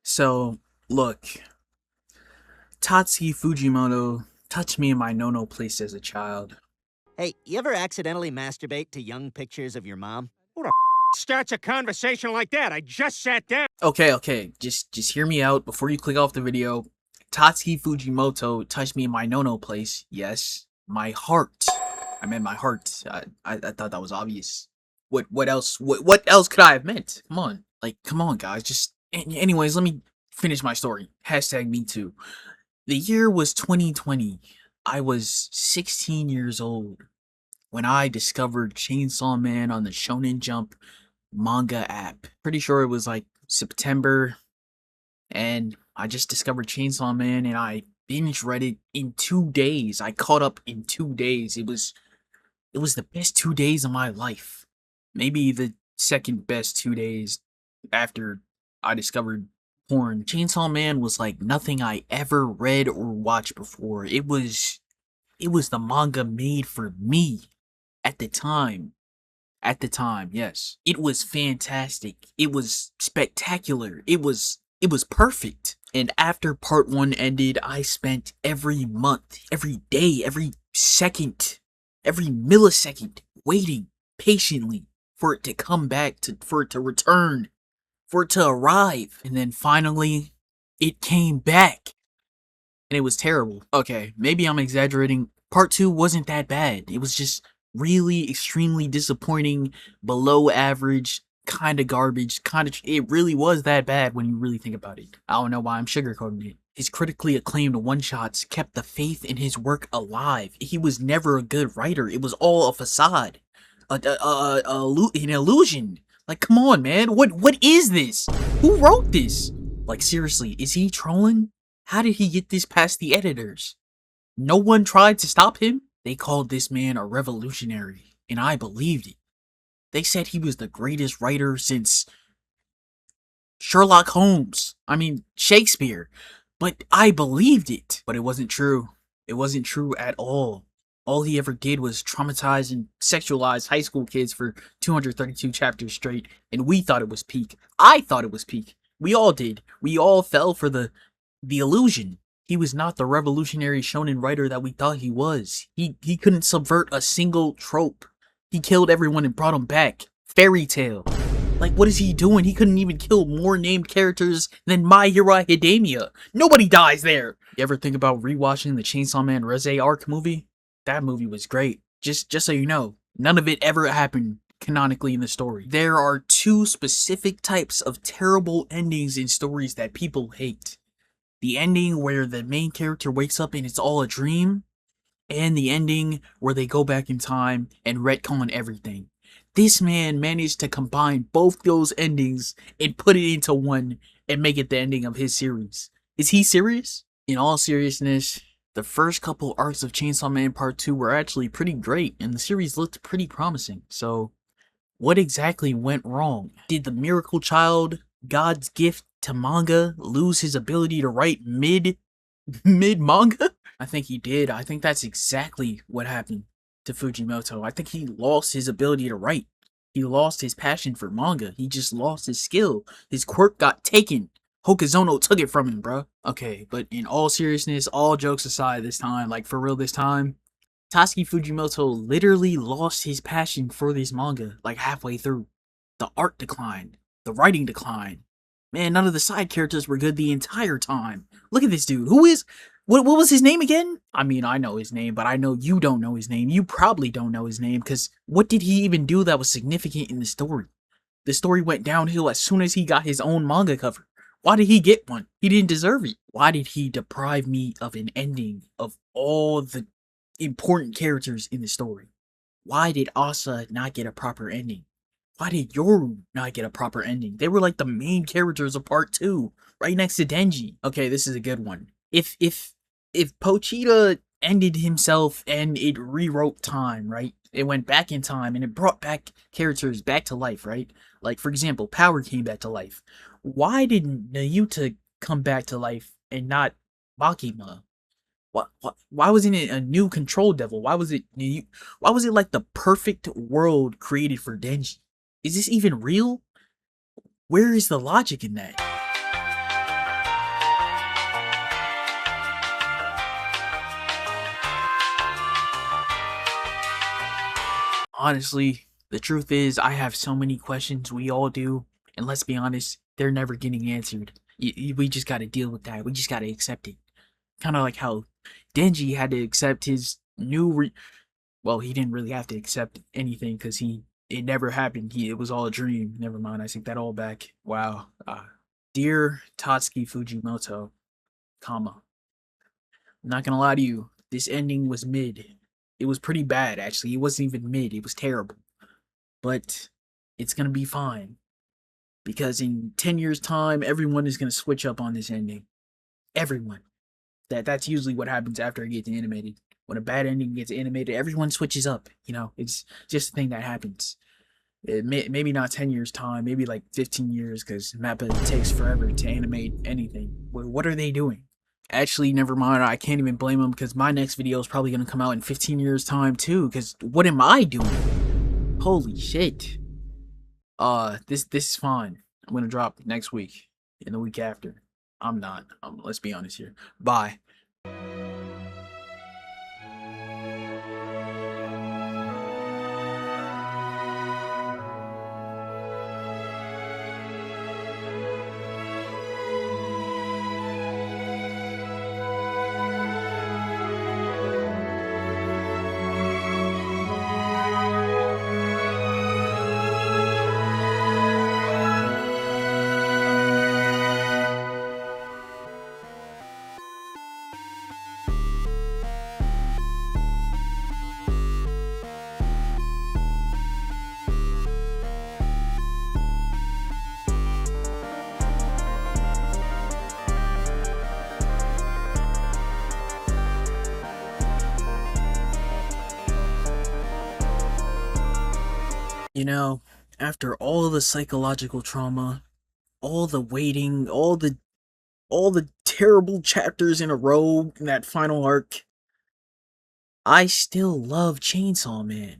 So, look, Tatsuki Fujimoto touched me in my no-no place as a child. Hey, you ever accidentally masturbate to young pictures of your mom? Who the starts a conversation like that? I just sat down. Okay, just hear me out before you click off the video. Tatsuki Fujimoto touched me in my no-no place. Yes, my heart. I meant my heart. I thought that was obvious. What else? What else could I have meant? Come on, guys. Anyways, let me finish my story. Hashtag me too. The year was 2020. I was 16 years old when I discovered Chainsaw Man on the Shonen Jump manga app. Pretty sure it was like September, and I just discovered Chainsaw Man and I binge read it in 2 days. I caught up in 2 days. It was the best 2 days of my life. Maybe the second best 2 days after I discovered porn. Chainsaw Man was like nothing I ever read or watched before. It was the manga made for me at the time. At the time, yes. It was fantastic. It was spectacular. It was perfect. And after part 1 ended, I spent every month, every day, every second, every millisecond waiting patiently for it to come back, for it to return, for it to arrive. And then finally, it came back. And it was terrible. Okay, maybe I'm exaggerating. Part 2 wasn't that bad. It was just really extremely disappointing, below average, kind of garbage, it really was that bad when you really think about it. I don't know why I'm sugarcoating it. His critically acclaimed one-shots kept the faith in his work alive. He was never a good writer. It was all a facade. An illusion. Like, come on, man. What is this? Who wrote this? Like, seriously, is he trolling? How did he get this past the editors? No one tried to stop him? They called this man a revolutionary, and I believed it. They said he was the greatest writer since Sherlock Holmes. I mean, Shakespeare. But I believed it. But it wasn't true. It wasn't true at all. All he ever did was traumatize and sexualize high school kids for 232 chapters straight, and we thought it was peak. I thought it was peak. We all did. We all fell for the illusion. He was not the revolutionary shonen writer that we thought he was. He couldn't subvert a single trope. He killed everyone and brought them back. Fairy Tail. Like, what is he doing? He couldn't even kill more named characters than My Hero Academia. Nobody dies there. You ever think about rewatching the Chainsaw Man Reze arc movie? That movie was great. Just so you know, none of it ever happened canonically in the story. There are two specific types of terrible endings in stories that people hate. The ending where the main character wakes up and it's all a dream, and the ending where they go back in time and retcon everything. This man managed to combine both those endings and put it into one and make it the ending of his series. Is he serious? In all seriousness, the first couple arcs of Chainsaw Man Part 2 were actually pretty great, and the series looked pretty promising. So, what exactly went wrong? Did the Miracle Child, God's gift to manga, lose his ability to write mid manga? I think he did. I think that's exactly what happened to Fujimoto. I think he lost his ability to write. He lost his passion for manga. He just lost his skill. His quirk got taken. Hokuzono took it from him, bro. Okay, but in all seriousness, all jokes aside this time, like for real this time, Tatsuki Fujimoto literally lost his passion for this manga, like halfway through. The art declined. The writing declined. Man, none of the side characters were good the entire time. Look at this dude. What was his name again? I mean, I know his name, but I know you don't know his name. You probably don't know his name, because what did he even do that was significant in the story? The story went downhill as soon as he got his own manga cover. Why did he get one? He didn't deserve it. Why did he deprive me of an ending of all the important characters in the story? Why did Asa not get a proper ending? Why did Yoru not get a proper ending? They were like the main characters of part 2, right next to Denji. Okay, this is a good one. If Pochita ended himself and it rewrote time, right? It went back in time and it brought back characters back to life, right? Like, for example, Power came back to life. Why didn't Nayuta come back to life and not Makima? Why wasn't it a new control devil? Why was it like the perfect world created for Denji? Is this even real? Where is the logic in that? Honestly, the truth is, I have so many questions. We all do, and let's be honest, they're never getting answered. We just got to deal with that. We just got to accept it. Kind of like how Denji had to accept his well, he didn't really have to accept anything because it never happened. It was all a dream. Never mind. I take that all back. Wow. Dear Tatsuki Fujimoto, comma. I'm not gonna lie to you. This ending was mid. It was pretty bad, actually. It wasn't even mid. It was terrible. But it's gonna be fine because in 10 years' time, everyone is gonna switch up on this ending. Everyone. That's usually what happens after it gets animated. When a bad ending gets animated, everyone switches up. It's just a thing that happens. Maybe not 10 years time, maybe like 15 years, because Mappa takes forever to animate anything. What are they doing? Actually, never mind. I can't even blame them because my next video is probably gonna come out in 15 years time too. Because what am I doing? Holy shit. This is fine. I'm gonna drop next week and the week after. I'm not. Let's be honest here. Bye. You know, after all the psychological trauma, all the waiting, all the terrible chapters in a row in that final arc, I still love Chainsaw Man.